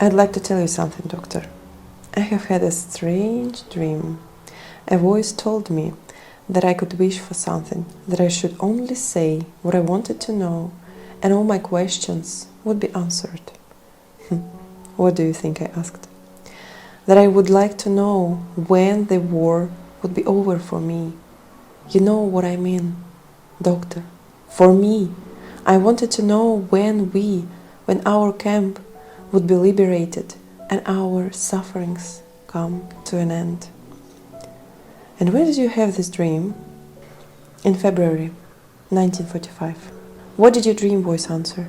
I'd like to tell you something, doctor. I have had a strange dream. A voice told me that I could wish for something, that I should only say what I wanted to know, and all my questions would be answered. What do you think? I asked. That I would like to know when the war would be over for me. You know what I mean, doctor. For me, I wanted to know when our camp would be liberated and our sufferings come to an end. And when did you have this dream? In February 1945. What did your dream voice answer?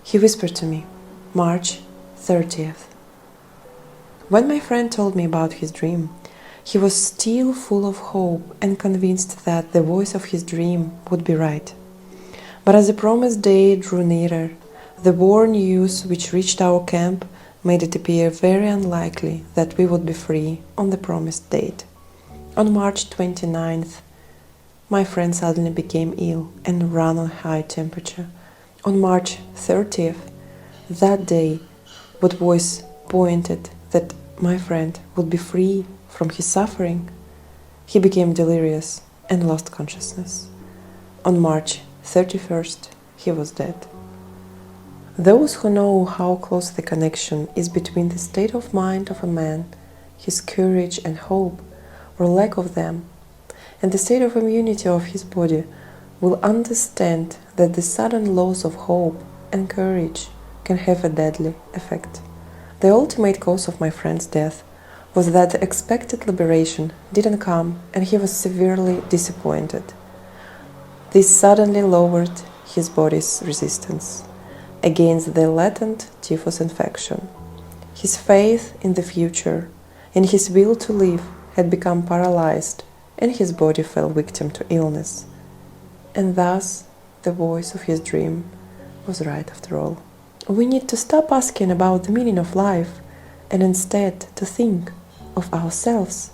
He whispered to me, March 30th. When my friend told me about his dream, he was still full of hope and convinced that the voice of his dream would be right. But as the promised day drew nearer, the war news which reached our camp made it appear very unlikely that we would be free on the promised date. On March 29th, my friend suddenly became ill and ran on high temperature. On March 30th, that day, what voice pointed that my friend would be free from his suffering, he became delirious and lost consciousness. On March 31st, he was dead. Those who know how close the connection is between the state of mind of a man, his courage and hope, or lack of them, and the state of immunity of his body, will understand that the sudden loss of hope and courage can have a deadly effect. The ultimate cause of my friend's death was that the expected liberation didn't come, and he was severely disappointed. This suddenly lowered his body's resistance against the latent typhus infection. His faith in the future and his will to live had become paralyzed, and his body fell victim to illness. And thus the voice of his dream was right after all. We need to stop asking about the meaning of life and instead to think of ourselves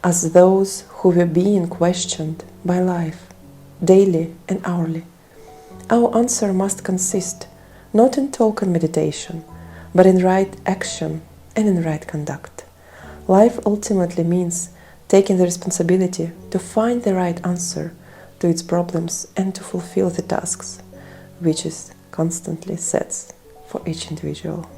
as those who were being questioned by life, daily and hourly. Our answer must consist not in talk and meditation, but in right action and in right conduct. Life ultimately means taking the responsibility to find the right answer to its problems and to fulfill the tasks which it constantly sets for each individual.